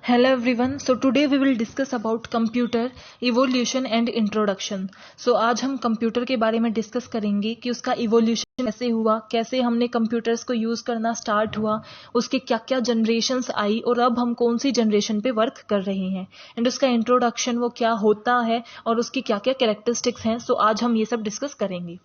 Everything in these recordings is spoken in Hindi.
Hello everyone. So today we will discuss about computer evolution and introduction. So आज हम कंप्यूटर के बारे में डिस्कस करेंगे कि उसका इवोल्यूशन कैसे हुआ, कैसे हमने कंप्यूटर्स को यूज करना स्टार्ट हुआ, उसके क्या क्या जनरेशन्स आई और अब हम कौन सी जनरेशन पे वर्क कर रहे हैं, एंड उसका इंट्रोडक्शन वो क्या होता है और उसकी क्या क्या कैरेक्टरिस्टिक्स हैं. सो आज हम ये सब डिस्कस करेंगे.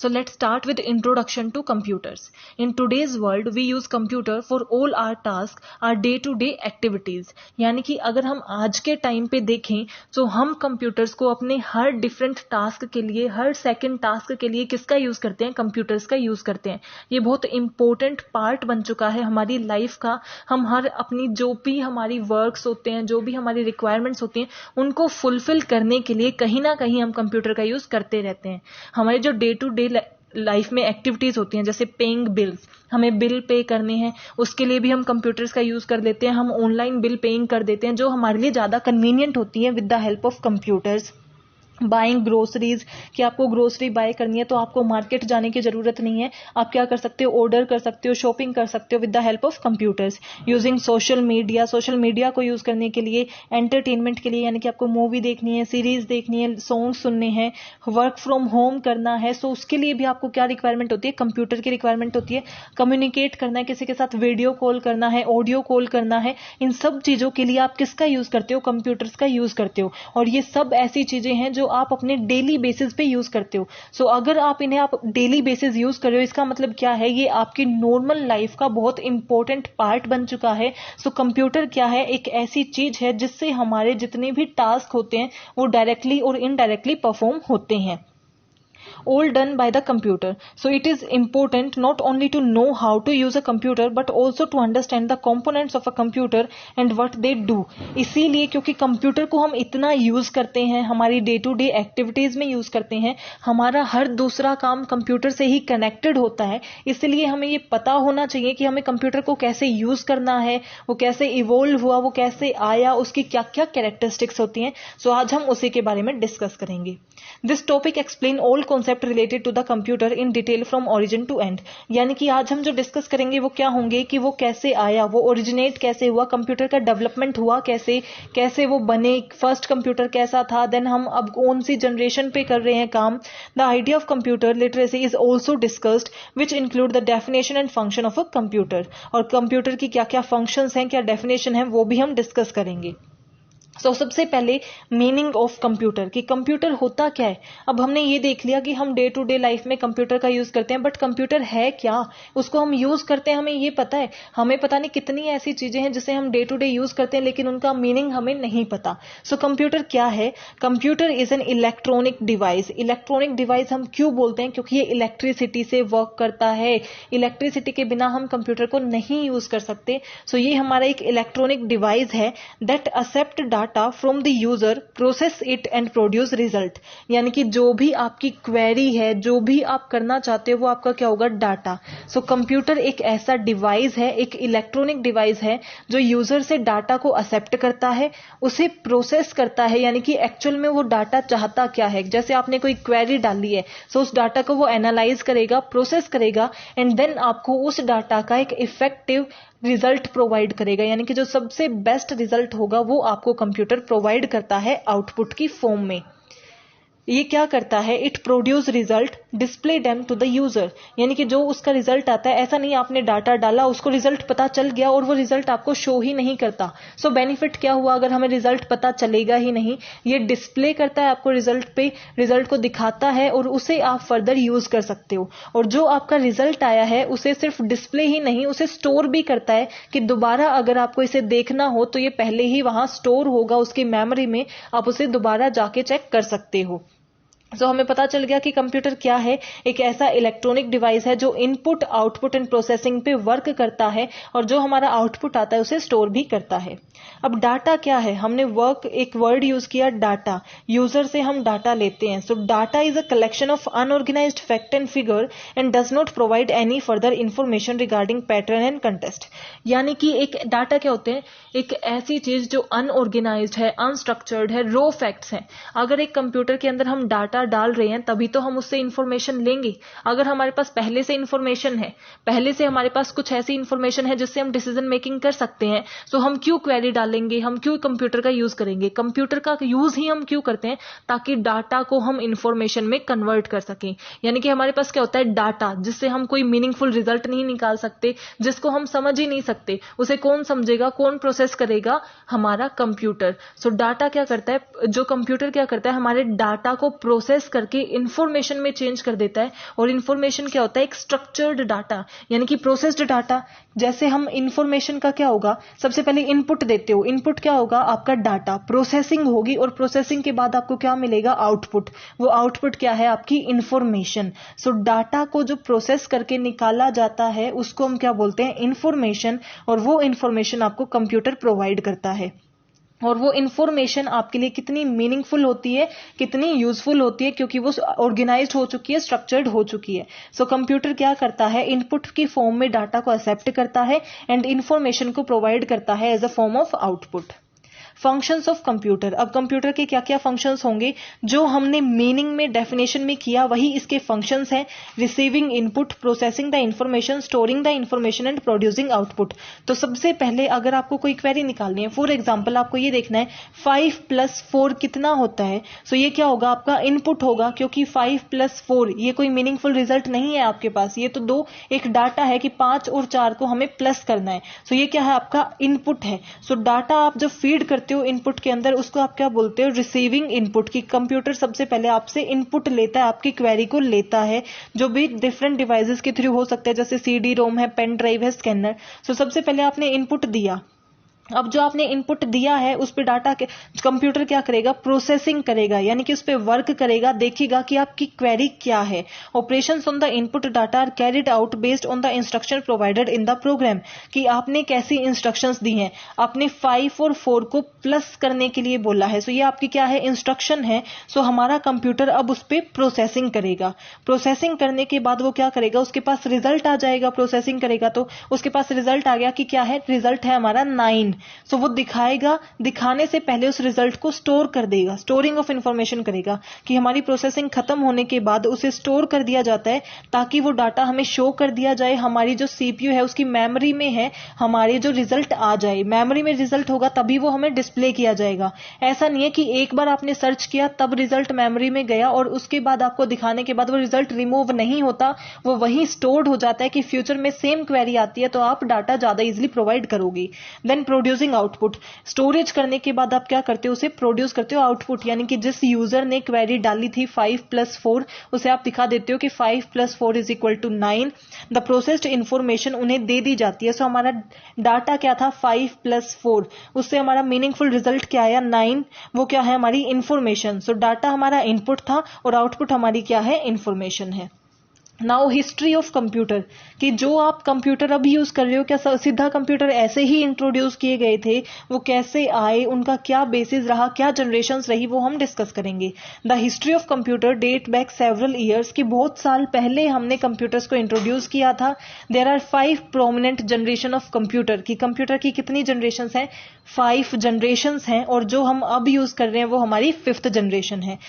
So let's start with introduction to computers. In today's world, we use computer for all our tasks, our day-to-day activities. यानी कि अगर हम आज के टाइम पे देखें तो हम कंप्यूटर्स को अपने हर डिफरेंट टास्क के लिए, हर सेकंड टास्क के लिए किसका यूज करते हैं? कंप्यूटर्स का यूज करते हैं. ये बहुत इंपॉर्टेंट पार्ट बन चुका है हमारी लाइफ का. हम हर अपनी जो भी हमारी वर्क्स होते हैं, जो भी हमारी रिक्वायरमेंट्स होती हैं, उनको फुलफिल करने के लिए कहीं ना कहीं हम कंप्यूटर का यूज करते रहते हैं. हमारे जो डे टू डे लाइफ में एक्टिविटीज होती हैं, जैसे पेइंग बिल्स, हमें बिल पे करने हैं, उसके लिए भी हम कंप्यूटर्स का यूज कर लेते हैं. हम ऑनलाइन बिल पेइंग कर देते हैं जो हमारे लिए ज्यादा कन्वीनियंट होती है with the help of computers. Buying groceries, कि आपको ग्रोसरी बाय करनी है तो आपको मार्केट जाने की जरूरत नहीं है. आप क्या कर सकते हो? ऑर्डर कर सकते हो, शॉपिंग कर सकते हो with the help of computers. Using social media को यूज करने के लिए, एंटरटेनमेंट के लिए, यानी कि आपको मूवी देखनी है, सीरीज देखनी है, सॉन्ग सुनने हैं, वर्क फ्रॉम होम करना है, सो उसके लिए भी आपको क्या रिक्वायरमेंट होती है? कंप्यूटर की रिक्वायरमेंट होती है. कम्युनिकेट करना है किसी के साथ, वीडियो कॉल करना है, ऑडियो कॉल करना है, इन सब चीजों के लिए आप किसका यूज करते हो? कंप्यूटर्स का यूज करते हो. और ये सब ऐसी चीजें हैं जो आप अपने डेली बेसिस पे यूज करते हो. सो अगर आप इन्हें डेली बेसिस यूज कर रहे हो, इसका मतलब क्या है? ये आपकी नॉर्मल लाइफ का बहुत इंपॉर्टेंट पार्ट बन चुका है. सो कंप्यूटर क्या है? एक ऐसी चीज है जिससे हमारे जितने भी टास्क होते हैं वो डायरेक्टली और इनडायरेक्टली परफॉर्म होते हैं. All done by the computer. So it is important not only to know how to use a computer but also to understand the components of a computer and what they do. इसीलिए क्योंकि कंप्यूटर को हम इतना यूज करते हैं, हमारी डे टू डे एक्टिविटीज में यूज करते हैं, हमारा हर दूसरा काम कंप्यूटर से ही कनेक्टेड होता है. इसलिए हमें ये पता होना चाहिए कि हमें कंप्यूटर को कैसे यूज करना है, वो कैसे इवोल्व हुआ, वो कैसे आया, उसकी क्या क्या कैरेक्टरिस्टिक्स होती हैं. सो आज हम उसी के बारे में डिस्कस करेंगे. This topic explain all concept related to the computer in detail from origin to end. यानी कि आज हम जो डिस्कस करेंगे वो क्या होंगे कि वो कैसे आया, वो ओरिजिनेट कैसे हुआ, कंप्यूटर का डेवलपमेंट हुआ कैसे, कैसे वो बने, फर्स्ट कंप्यूटर कैसा था, देन हम अब कौन सी जनरेशन पे कर रहे हैं काम. The idea of computer literacy is also discussed which include the definition and function of a computer. और कंप्यूटर की क्या क्या फंक्शंस हैं, क्या डेफिनेशन है, वो भी हम डिस्कस करेंगे. सबसे पहले मीनिंग ऑफ कंप्यूटर, कि कंप्यूटर होता क्या है. अब हमने ये देख लिया कि हम डे टू डे लाइफ में कंप्यूटर का यूज करते हैं, बट कंप्यूटर है क्या, उसको हम यूज करते हैं, हमें ये पता है. हमें पता नहीं कितनी ऐसी चीजें हैं जिसे हम डे टू डे यूज करते हैं लेकिन उनका मीनिंग हमें नहीं पता. कंप्यूटर क्या है? Computer is an electronic device. Electronic device हम क्यों बोलते हैं? क्योंकि ये इलेक्ट्रिसिटी से वर्क करता है. इलेक्ट्रिसिटी के बिना हम कंप्यूटर को नहीं यूज कर सकते. ये हमारा एक इलेक्ट्रॉनिक डिवाइस है that accept data from the user, process it and produce result. यानी कि जो भी आपकी क्वेरी है, जो भी आप करना चाहते हो, वो आपका क्या होगा? डाटा. कंप्यूटर एक ऐसा डिवाइस है, एक इलेक्ट्रॉनिक डिवाइस है जो यूजर से डाटा को एक्सेप्ट करता है, उसे प्रोसेस करता है, यानी कि एक्चुअल में वो डाटा चाहता क्या है. जैसे आपने कोई क्वेरी डाली है, उस डाटा को वो एनालाइज करेगा, प्रोसेस करेगा, एंड देन आपको उस डाटा का एक इफेक्टिव रिजल्ट प्रोवाइड करेगा. यानी कि जो सबसे बेस्ट रिजल्ट होगा वो आपको कंप्यूटर प्रोवाइड करता है आउटपुट की फॉर्म में. ये क्या करता है? It produce result, display them to the user. यानी कि जो उसका रिजल्ट आता है, ऐसा नहीं आपने डाटा डाला, उसको रिजल्ट पता चल गया और वो रिजल्ट आपको शो ही नहीं करता. बेनिफिट क्या हुआ अगर हमें रिजल्ट पता चलेगा ही नहीं? ये डिस्प्ले करता है आपको रिजल्ट पे, रिजल्ट को दिखाता है और उसे आप फर्दर यूज कर सकते हो. और जो आपका रिजल्ट आया है उसे सिर्फ डिस्प्ले ही नहीं, उसे स्टोर भी करता है कि दोबारा अगर आपको इसे देखना हो तो ये पहले ही वहां स्टोर होगा उसकी मेमोरी में, आप उसे दोबारा जाके चेक कर सकते हो. हमें पता चल गया कि कंप्यूटर क्या है. एक ऐसा इलेक्ट्रॉनिक डिवाइस है जो इनपुट, आउटपुट एंड प्रोसेसिंग पे वर्क करता है और जो हमारा आउटपुट आता है उसे स्टोर भी करता है. अब डाटा क्या है? हमने एक वर्ड यूज किया, डाटा. यूजर से हम डाटा लेते हैं. Data is a collection of unorganised fact and figure and does not provide any further information regarding pattern and contest. यानी कि एक डाटा क्या होते हैं? एक ऐसी चीज जो अनऑर्गेनाइज्ड है, अनस्ट्रक्चर्ड है, रो फैक्ट्स हैं. अगर एक कंप्यूटर के अंदर हम डाटा डाटा डाल रहे हैं तभी तो हम उससे इंफॉर्मेशन लेंगे। अगर हमारे पास पहले से इंफॉर्मेशन है, पहले से हमारे पास कुछ ऐसी इंफॉर्मेशन है जिससे हम डिसीजन मेकिंग कर सकते हैं, तो हम क्यों क्वेरी डालेंगे, हम क्यों कंप्यूटर का यूज करेंगे। कंप्यूटर का यूज ही हम क्यों करते हैं, ताकि डाटा को हम इंफॉर्मेशन में कन्वर्ट कर सकें। यानी कि हमारे पास क्या होता है, डाटा, जिससे हम कोई मीनिंगफुल रिजल्ट नहीं निकाल सकते, जिसको हम समझ ही नहीं सकते, उसे कौन समझेगा, कौन प्रोसेस करेगा, हमारा कंप्यूटर। सो डाटा क्या करता है, जो कंप्यूटर क्या करता है, हमारे डाटा को प्रोसेस करके इंफॉर्मेशन में चेंज कर देता है। और इंफॉर्मेशन क्या होता है, एक स्ट्रक्चर्ड डाटा, यानी कि प्रोसेस्ड डाटा। जैसे हम इंफॉर्मेशन का क्या होगा, सबसे पहले इनपुट देते हो, इनपुट क्या होगा, आपका डाटा, प्रोसेसिंग होगी, और प्रोसेसिंग के बाद आपको क्या मिलेगा, आउटपुट। वो आउटपुट क्या है, आपकी इंफॉर्मेशन। सो डाटा को जो प्रोसेस करके निकाला जाता है उसको हम क्या बोलते हैं, इंफॉर्मेशन। और वो इंफॉर्मेशन आपको कंप्यूटर प्रोवाइड करता है। और वो इंफॉर्मेशन आपके लिए कितनी मीनिंगफुल होती है, कितनी यूजफुल होती है, क्योंकि वो ऑर्गेनाइज्ड हो चुकी है, स्ट्रक्चर्ड हो चुकी है। सो कंप्यूटर क्या करता है, इनपुट की फॉर्म में डाटा को एक्सेप्ट करता है एंड इंफॉर्मेशन को प्रोवाइड करता है as a form of output. Functions of computer, अब कंप्यूटर के क्या क्या फंक्शंस होंगे, जो हमने मीनिंग में डेफिनेशन में किया वही इसके फंक्शंस हैं। Receiving input, processing the information, storing the information and producing output. तो सबसे पहले अगर आपको कोई क्वेरी निकालनी है, फॉर एग्जांपल आपको ये देखना है 5 + 4 कितना होता है, सो ये क्या होगा, आपका इनपुट होगा, क्योंकि 5 + 4 ये कोई मीनिंगफुल रिजल्ट नहीं है आपके पास, ये तो दो एक डाटा है कि 5 और 4 को हमें प्लस करना है। सो ये क्या है, आपका इनपुट है। सो डाटा आप जब फीड करते हो इनपुट के अंदर, उसको आप क्या बोलते हो, रिसीविंग इनपुट। की कंप्यूटर सबसे पहले आपसे इनपुट लेता है, आपकी क्वेरी को लेता है, जो भी डिफरेंट डिवाइसेस के थ्रू हो सकते हैं, जैसे CD रोम है, पेन ड्राइव है, स्कैनर। सो सबसे पहले आपने इनपुट दिया, अब जो आपने इनपुट दिया है उस पे डाटा के कंप्यूटर क्या करेगा, प्रोसेसिंग करेगा, यानी कि उस पे वर्क करेगा, देखेगा कि आपकी क्वेरी क्या है। Operations on the input data are carried out based on the instruction provided in the program, कि आपने कैसी इंस्ट्रक्शंस दी हैं। आपने 5 और 4 को प्लस करने के लिए बोला है, सो ये आपकी क्या है, इंस्ट्रक्शन है। सो हमारा कंप्यूटर अब उस पे प्रोसेसिंग करेगा। प्रोसेसिंग करने के बाद वो क्या करेगा, उसके पास रिजल्ट आ जाएगा। प्रोसेसिंग करेगा तो उसके पास रिजल्ट आ गया कि क्या है, रिजल्ट है हमारा 9। सो वो दिखाएगा, दिखाने से पहले उस रिजल्ट को स्टोर कर देगा, स्टोरिंग ऑफ इंफॉर्मेशन करेगा, कि हमारी प्रोसेसिंग खत्म होने के बाद उसे स्टोर कर दिया जाता है, ताकि वो डाटा हमें शो कर दिया जाए। हमारी जो CPU है उसकी मेमोरी में है, हमारे जो रिजल्ट आ जाए, मेमोरी में रिजल्ट होगा तभी वो हमें डिस्प्ले किया जाएगा। ऐसा नहीं है कि एक बार आपने सर्च किया तब रिजल्ट मेमोरी में गया और उसके बाद आपको दिखाने के बाद वो रिजल्ट रिमूव नहीं होता, वो वहीं स्टोर्ड हो जाता है, कि फ्यूचर में सेम क्वेरी आती है तो आप डाटा ज्यादा इजिली प्रोवाइड करोगे। देन प्रोड्यूसिंग आउटपुट, स्टोरेज करने के बाद आप क्या करते हो, उसे प्रोड्यूस करते हो आउटपुट, यानी कि जिस यूजर ने क्वेरी डाली थी 5 + 4, उसे आप दिखा देते हो कि 5 + 4 = 9। द प्रोसेस्ड इंफॉर्मेशन उन्हें दे दी जाती है। सो हमारा डाटा क्या था, 5 + 4, उससे हमारा मीनिंगफुल रिजल्ट क्या आया, 9। वो क्या है, हमारी इंफॉर्मेशन। सो डाटा हमारा इनपुट था और आउटपुट हमारी क्या है, इंफॉर्मेशन है। नाउ हिस्ट्री ऑफ कंप्यूटर, कि जो आप कंप्यूटर अभी यूज कर रहे हो, क्या सीधा कंप्यूटर ऐसे ही इंट्रोड्यूस किए गए थे, वो कैसे आए, उनका क्या बेसिस रहा, क्या जनरेशंस रही, वो हम डिस्कस करेंगे। The history of computer date back several years, कि बहुत साल पहले हमने कंप्यूटर्स को इंट्रोड्यूस किया था। There are 5 prominent generation of computer, की कंप्यूटर की कितनी जनरेशंस हैं, 5 जनरेशंस हैं, और जो हम अब यूज कर रहे हैं वो हमारी 5th जनरेशन है।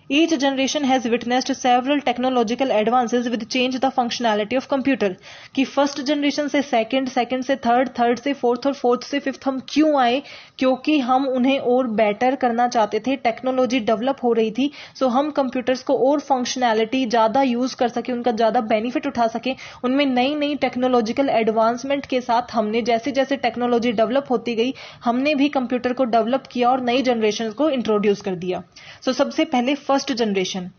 Each generation has witnessed several technological advances which change the functionality of computer, कि फर्स्ट जनरेशन से सेकंड, सेकंड से थर्ड, थर्ड से फोर्थ और फोर्थ से फिफ्थ हम क्यों आए, क्योंकि हम उन्हें और बेटर करना चाहते थे, टेक्नोलॉजी डेवलप हो रही थी। सो हम कंप्यूटर्स को और फंक्शनैलिटी ज्यादा यूज कर सके, उनका ज्यादा बेनिफिट उठा सके, उनमें नई नई टेक्नोलॉजिकल एडवांसमेंट के साथ हमने जैसे जैसे टेक्नोलॉजी डेवलप होती गई, हमने भी कंप्यूटर को डेवलप किया और नई जनरेशन को इंट्रोड्यूस कर दिया। सो सबसे पहले first generation.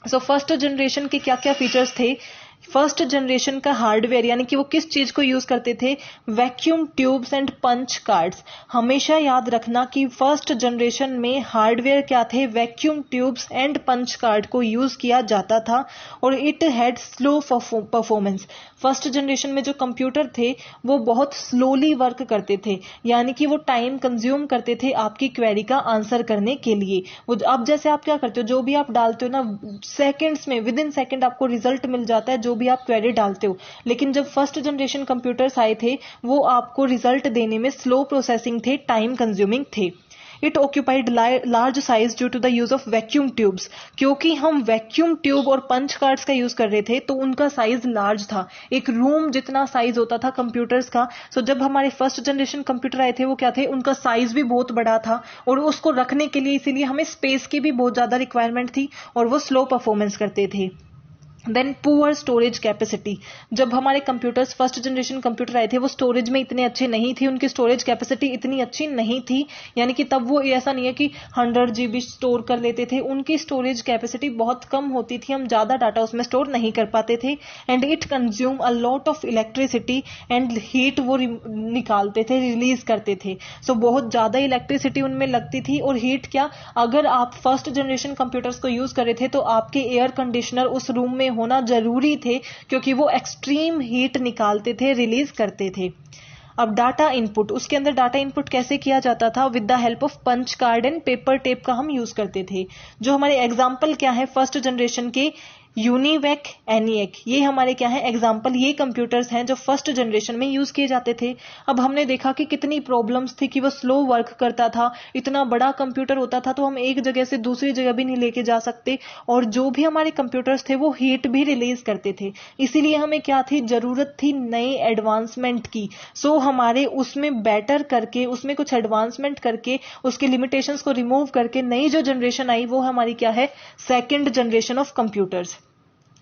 So first generation के क्या क्या फीचर्स थे, फर्स्ट जनरेशन का हार्डवेयर, यानी कि वो किस चीज को यूज करते थे, vacuum tubes and punch cards. हमेशा याद रखना कि फर्स्ट जनरेशन में हार्डवेयर क्या थे, vacuum tubes and punch card को यूज किया जाता था, और it had slow performance. First generation में जो कंप्यूटर थे वो बहुत स्लोली वर्क करते थे, यानी कि वो टाइम कंज्यूम करते थे आपकी क्वेरी का आंसर करने के लिए। वो अब जैसे आप क्या करते हो, जो भी आप डालते हो ना, सेकंड्स में, विद इन सेकंड आपको रिजल्ट मिल जाता है जो भी आप क्वेरी डालते हो। लेकिन जब फर्स्ट जनरेशन कंप्यूटर्स आए थे, वो आपको रिजल्ट देने में स्लो प्रोसेसिंग थे, टाइम कंज्यूमिंग थे। It occupied large size due to the use of vacuum tubes. क्योंकि हम वैक्यूम ट्यूब और पंच कार्ड्स का यूज कर रहे थे तो उनका साइज लार्ज था, एक रूम जितना साइज होता था कंप्यूटर्स का। सो जब हमारे फर्स्ट जनरेशन कंप्यूटर आए थे वो क्या थे, उनका साइज भी बहुत बड़ा था और उसको रखने के लिए इसीलिए हमें स्पेस की भी बहुत ज्यादा रिक्वायरमेंट थी और वो स्लो परफॉर्मेंस करते थे। Then poor storage capacity. जब हमारे कंप्यूटर्स फर्स्ट जनरेशन कंप्यूटर आए थे वो स्टोरेज में इतने अच्छे नहीं थे, उनकी स्टोरेज कैपेसिटी इतनी अच्छी नहीं थी, यानी कि तब वो ऐसा नहीं है कि 100 GB स्टोर कर लेते थे, उनकी स्टोरेज कैपेसिटी बहुत कम होती थी, हम ज्यादा डाटा उसमें स्टोर नहीं कर पाते थे। And it consume a lot of electricity and heat वो निकालते थे, रिलीज करते थे। सो बहुत ज्यादा इलेक्ट्रिसिटी उनमें लगती थी और हीट क्या, अगर आप फर्स्ट जनरेशन कंप्यूटर्स को यूज कर रहे थे तो आपके एयर कंडीशनर उस रूम में होना जरूरी थे क्योंकि वो एक्सट्रीम हीट निकालते थे, रिलीज करते थे। अब डाटा इनपुट, उसके अंदर डाटा इनपुट कैसे किया जाता था, with the help of punch card and paper tape का हम यूज करते थे। जो हमारे एग्जाम्पल क्या है फर्स्ट जनरेशन के, यूनिवैक, एनिएक, ये हमारे क्या है एग्जाम्पल, ये कंप्यूटर्स हैं जो फर्स्ट जनरेशन में यूज किए जाते थे। अब हमने देखा कि कितनी प्रॉब्लम्स थी कि वो स्लो वर्क करता था, इतना बड़ा कंप्यूटर होता था तो हम एक जगह से दूसरी जगह भी नहीं लेके जा सकते, और जो भी हमारे कंप्यूटर्स थे वो हीट भी रिलीज करते थे। इसीलिए हमें क्या थी, जरूरत थी नई एडवांसमेंट की। सो हमारे उसमें बेटर करके, उसमें कुछ एडवांसमेंट करके, उसके लिमिटेशंस को रिमूव करके नई जो जनरेशन आई वो हमारी क्या है, second generation of computers.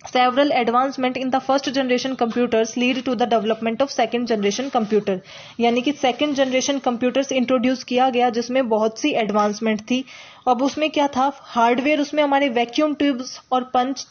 Several advancement in the first generation computers lead to the development of second generation computer। यानी कि सेकेंड जनरेशन कंप्यूटर्स इंट्रोड्यूस किया गया जिसमें बहुत सी एडवांसमेंट थी। अब उसमें क्या था, हार्डवेयर उसमें हमारे वैक्यूम ट्यूब्स और पंच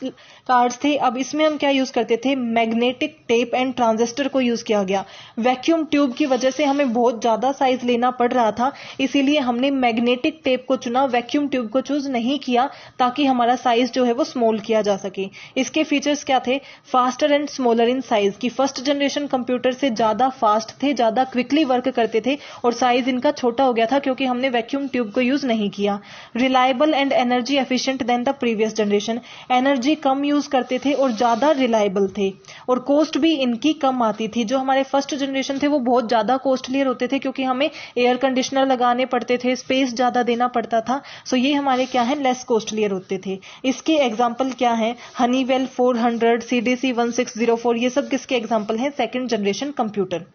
कार्ड्स थे। अब इसमें हम क्या यूज करते थे, मैग्नेटिक टेप एंड ट्रांजिस्टर को यूज किया गया। वैक्यूम ट्यूब की वजह से हमें बहुत ज्यादा साइज लेना पड़ रहा था, इसीलिए हमने मैग्नेटिक टेप को चुना, वैक्यूम ट्यूब को चूज नहीं किया, ताकि हमारा साइज जो है वो स्मॉल किया जा सके। इसके फीचर्स क्या थे, faster and smaller in size, की फर्स्ट जनरेशन कंप्यूटर से ज्यादा फास्ट थे, ज्यादा क्विकली वर्क करते थे और साइज इनका छोटा हो गया था क्योंकि हमने वैक्यूम ट्यूब को यूज नहीं किया। Reliable and energy efficient then the previous generation, energy come use करते थे और ज्यादा रिलायबल थे, और कॉस्ट भी इनकी कम आती थी। जो हमारे फर्स्ट जनरेशन थे वो बहुत ज्यादा कॉस्टलियर होते थे क्योंकि हमें एयर कंडीशनर लगाने पड़ते थे, स्पेस ज्यादा देना पड़ता था। सो ये हमारे क्या है, लेस कॉस्टलियर होते थे। इसके एग्जाम्पल क्या है, हनीवेल 400, CDC 1604, ये सब किसके एग्जाम्पल हैं, सेकेंड जनरेशन कंप्यूटर।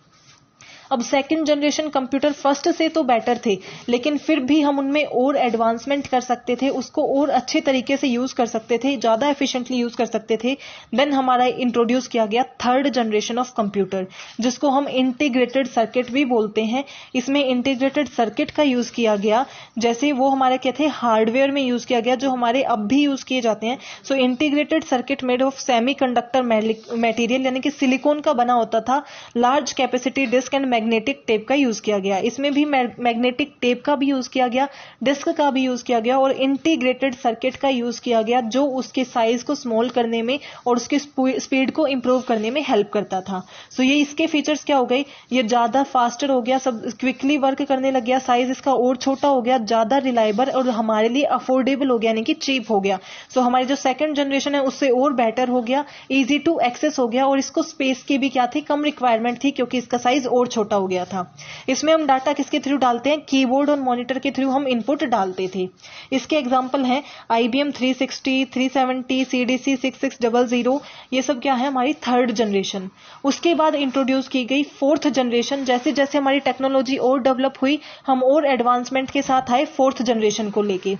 अब सेकंड जनरेशन कंप्यूटर फर्स्ट से तो बेटर थे, लेकिन फिर भी हम उनमें और एडवांसमेंट कर सकते थे, उसको और अच्छे तरीके से यूज कर सकते थे, ज्यादा एफिशिएंटली यूज कर सकते थे। देन हमारा इंट्रोड्यूस किया गया थर्ड जनरेशन ऑफ कंप्यूटर, जिसको हम इंटीग्रेटेड सर्किट भी बोलते हैं। इसमें इंटीग्रेटेड सर्किट का यूज किया गया, जैसे वो हमारे क्या थे, हार्डवेयर में यूज किया गया, जो हमारे अब भी यूज किए जाते हैं। So integrated circuit made of semiconductor material, यानी कि सिलिकॉन का बना होता था। Large capacity disk and magnetic tape का यूज किया गया, इसमें भी मैग्नेटिक टेप का भी यूज किया गया, डिस्क का भी यूज किया गया और इंटीग्रेटेड सर्किट का यूज किया गया, जो उसके साइज को स्मॉल करने में और उसकी स्पीड को इंप्रूव करने में हेल्प करता था। सो ये इसके फीचर्स क्या हो गए, ये ज्यादा फास्टर हो गया, सब क्विकली वर्क करने लग गया, साइज इसका और छोटा हो गया, ज्यादा रिलायबल और हमारे लिए अफोर्डेबल हो गया, यानी कि चीप हो गया। सो हमारी जो सेकंड जनरेशन है उससे और बेटर हो गया, इजी टू एक्सेस हो गया, और इसको स्पेस की भी क्या थी, कम रिक्वायरमेंट थी क्योंकि इसका साइज और छोटा हो गया था। इसमें हम डाटा किसके थ्रू डालते हैं, कीबोर्ड और मॉनिटर के थ्रू हम इनपुट डालते थे। इसके एग्जांपल हैं IBM 360, 370, CDC 6600, ये सब क्या है, हमारी थर्ड जनरेशन। उसके बाद इंट्रोड्यूस की गई फोर्थ जनरेशन। जैसे जैसे हमारी टेक्नोलॉजी और डेवलप हुई, हम और एडवांसमेंट के साथ आए फोर्थ जनरेशन को लेके।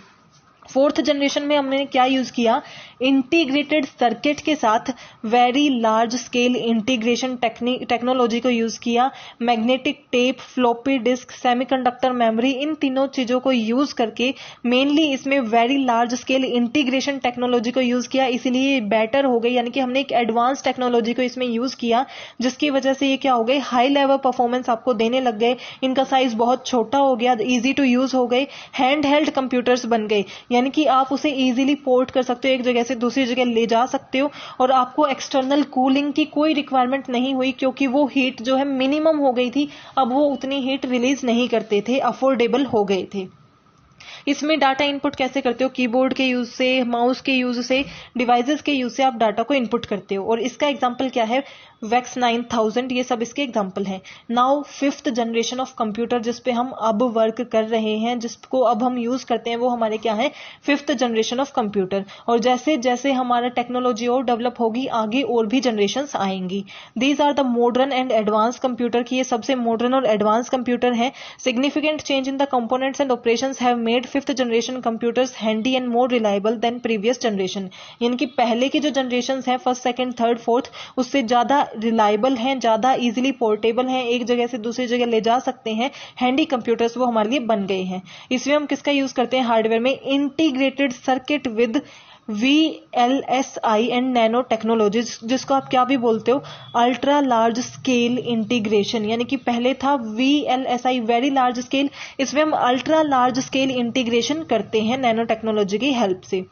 फोर्थ जनरेशन में हमने क्या यूज किया, इंटीग्रेटेड सर्किट के साथ very large scale integration technology को यूज किया। Magnetic tape, floppy disk, semiconductor memory, इन तीनों चीजों को यूज करके मेनली इसमें very large scale integration technology को यूज किया, इसीलिए बेटर हो गई, यानी कि हमने एक एडवांस टेक्नोलॉजी को इसमें यूज किया, जिसकी वजह से ये क्या हो गए, हाई लेवल परफॉर्मेंस आपको देने लग गए। इनका साइज बहुत छोटा हो गया, इजी टू यूज हो गए, हैंड हेल्ड कंप्यूटर्स बन गए, यानी कि आप उसे इजीली पोर्ट कर सकते हो, एक जगह से दूसरी जगह ले जा सकते हो, और आपको एक्सटर्नल कूलिंग की कोई रिक्वायरमेंट नहीं हुई क्योंकि वो हीट जो है मिनिमम हो गई थी। अब वो उतनी हीट रिलीज नहीं करते थे, अफोर्डेबल हो गए थे। इसमें डाटा इनपुट कैसे करते हो, कीबोर्ड के यूज से, माउस के यूज से, डिवाइसेस के यूज से आप डाटा को इनपुट करते हो। और इसका एग्जांपल क्या है, वेक्स 9000, ये सब इसके एग्जांपल हैं। Now 5th generation of computer जिस पे हम अब वर्क कर रहे हैं, जिसको अब हम यूज करते हैं, वो हमारे क्या है, 5th जनरेशन ऑफ कंप्यूटर। और जैसे जैसे हमारा टेक्नोलॉजी और डेवलप होगी आगे और भी जनरेशंस आएंगी। These are the modern and advance computer, की ये सबसे मॉडर्न और एडवांस कंप्यूटर है। Significant change in the components and operations have made 5th generation computers handy and more reliable than previous generation. यानी कि पहले की जो जनरेशन है, 1st, 2nd, 3rd, 4th, उससे ज्यादा रिलायबल हैं, ज्यादा इजीली पोर्टेबल हैं, एक जगह से दूसरी जगह ले जा सकते हैं। हैंडी कंप्यूटर्स वो हमारे लिए बन गए हैं। इसमें हम किसका यूज करते हैं, हार्डवेयर में integrated circuit with VLSI and nano technology, जिसको आप क्या भी बोलते हो, अल्ट्रा लार्ज स्केल इंटीग्रेशन। यानी कि पहले था VLSI वेरी लार्ज स्केल, इसमें हम अल्ट्रा लार्ज स्केल इंटीग्रेशन करते हैं नैनो टेक्नोलॉजी की हेल्प से।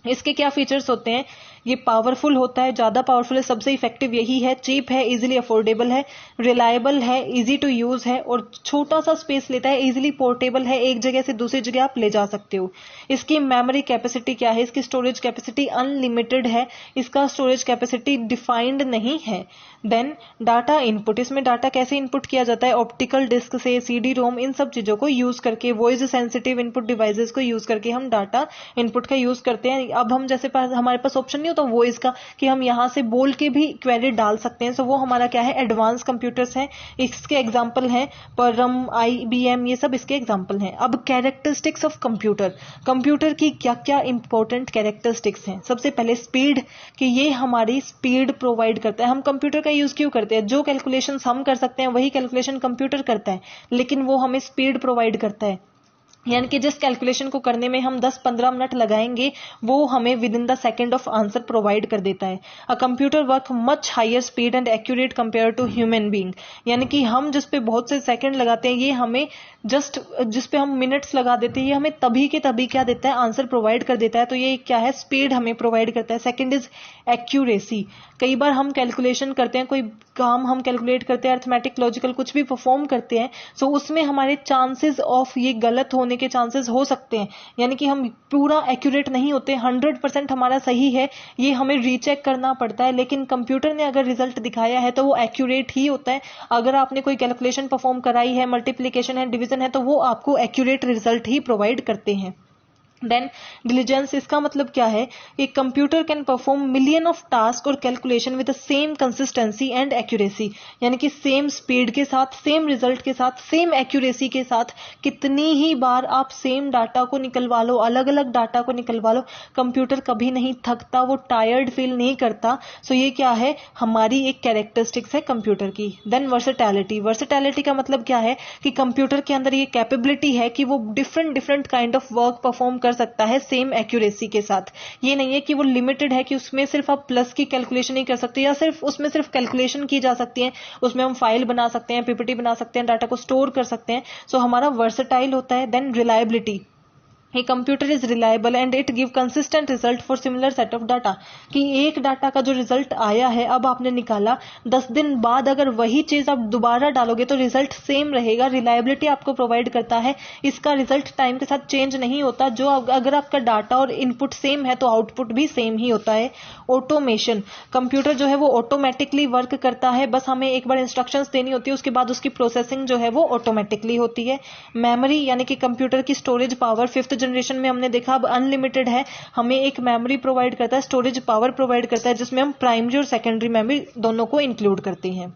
इसके क्या फीचर्स होते हैं, ये पावरफुल होता है, ज्यादा पावरफुल है, सबसे इफेक्टिव यही है, चीप है, इजीली अफोर्डेबल है, रिलायबल है, इजी टू यूज है, और छोटा सा स्पेस लेता है, इजीली पोर्टेबल है, एक जगह से दूसरी जगह आप ले जा सकते हो। इसकी मेमोरी कैपेसिटी क्या है, इसकी स्टोरेज कैपेसिटी अनलिमिटेड है, इसका स्टोरेज कैपेसिटी डिफाइंड नहीं है। देन डाटा इनपुट, इसमें डाटा कैसे इनपुट किया जाता है, ऑप्टिकल डिस्क से, CD-ROM, इन सब चीजों को यूज करके, वॉइस सेंसिटिव इनपुट डिवाइसेस को यूज करके हम डाटा इनपुट का यूज करते हैं। अब हम जैसे हमारे पास ऑप्शन नहीं होता वॉइस का कि हम यहां से बोल के भी क्वेरी डाल सकते हैं, सो वो हमारा क्या है, एडवांस कंप्यूटर्स हैं। इसके एग्जांपल हैं परम, IBM, ये सब इसके एग्जांपल हैं। अब कैरेक्टरिस्टिक्स ऑफ कंप्यूटर, कंप्यूटर की क्या क्या इंपॉर्टेंट कैरेक्टरिस्टिक्स हैं। सबसे पहले स्पीड, कि ये हमारी स्पीड प्रोवाइड करता है। हम कंप्यूटर का यूज क्यों करते हैं, जो कैलकुलेशंस हम कर सकते हैं वही कैलकुलेशन कंप्यूटर करता है, लेकिन वो हमें स्पीड प्रोवाइड करता है। यानी कि जिस कैलकुलेशन को करने में हम 10-15 मिनट लगाएंगे, वो हमें within the second of answer provide कर देता है। A computer work much higher speed and accurate compare to human being. यानी कि हम जिस पे बहुत से सेकंड लगाते हैं, ये हमें जस्ट जिस पे हम मिनट्स लगा देते हैं, ये हमें तभी के तभी क्या देता है, आंसर प्रोवाइड कर देता है। तो ये क्या है, स्पीड हमें प्रोवाइड करता है। Second is accuracy. कई बार हम कैलकुलेशन करते हैं, कोई काम हम कैलकुलेट करते हैं, अर्थमेटिक, लॉजिकल कुछ भी परफॉर्म करते हैं, सो उसमें हमारे चांसेस ऑफ ये गलत होने के चांसेस हो सकते हैं। यानी कि हम पूरा एक्यूरेट नहीं होते, 100% हमारा सही है, ये हमें रीचेक करना पड़ता है। लेकिन कंप्यूटर ने अगर रिजल्ट दिखाया है तो वो एक्यूरेट ही होता है। अगर आपने कोई कैलकुलेशन परफॉर्म कराई है, मल्टीप्लिकेशन है, डिवीजन है, तो वो आपको एक्यूरेट रिजल्ट ही प्रोवाइड करते हैं। देन डिलीजेंस, इसका मतलब क्या है, एक computer can perform million of task और calculation with the same consistency and accuracy. यानी कि सेम स्पीड के साथ, सेम रिजल्ट के साथ, सेम एक्यूरेसी के साथ कितनी ही बार आप सेम डाटा को निकलवा लो, अलग अलग डाटा को निकलवा लो, कंप्यूटर कभी नहीं थकता, वो टायर्ड फील नहीं करता। सो ये क्या है, हमारी एक कैरेक्टरिस्टिक्स है कंप्यूटर की। देन वर्सेटैलिटी, वर्सेटैलिटी का मतलब क्या है कि कंप्यूटर के अंदर ये कैपेबिलिटी है कि वो different kind of work perform कर सकता है सेम एक्यूरेसी के साथ। ये नहीं है कि वो लिमिटेड है कि उसमें सिर्फ आप प्लस की कैलकुलेशन ही कर सकते हैं, या सिर्फ उसमें सिर्फ कैलकुलेशन की जा सकती है, उसमें हम फाइल बना सकते हैं, PPT बना सकते हैं, डाटा को स्टोर कर सकते हैं। सो हमारा वर्सेटाइल होता है। Then reliability, A computer is reliable and it give consistent result for similar set of data। कि एक डाटा का जो रिजल्ट आया है, अब आपने निकाला, 10 दिन बाद अगर वही चीज आप दोबारा डालोगे तो रिजल्ट सेम रहेगा। रिलायबिलिटी आपको प्रोवाइड करता है, इसका रिजल्ट टाइम के साथ चेंज नहीं होता। जो अगर आपका डाटा और इनपुट सेम है तो आउटपुट भी सेम ही होता है। ऑटोमेशन, कंप्यूटर जो है वो ऑटोमेटिकली वर्क करता है, बस हमें एक बार इंस्ट्रक्शंस देनी होती है, उसके बाद उसकी प्रोसेसिंग जो है वो ऑटोमेटिकली होती है। मेमोरी, यानी कि कंप्यूटर की स्टोरेज पावर 5th जनरेशन में हमने देखा अब अनलिमिटेड है, हमें एक मेमोरी प्रोवाइड करता है, स्टोरेज पावर प्रोवाइड करता है, जिसमें हम प्राइमरी और सेकेंडरी मेमोरी दोनों को इंक्लूड करते हैं।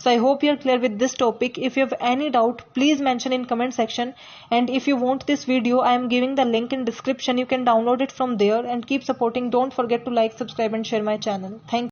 So I hope you are clear with this topic. If you have any doubt please mention in comment section, and if you want this video I am giving the link in description, you can download it from there and keep supporting. Don't forget to like, subscribe and share my channel. Thank you.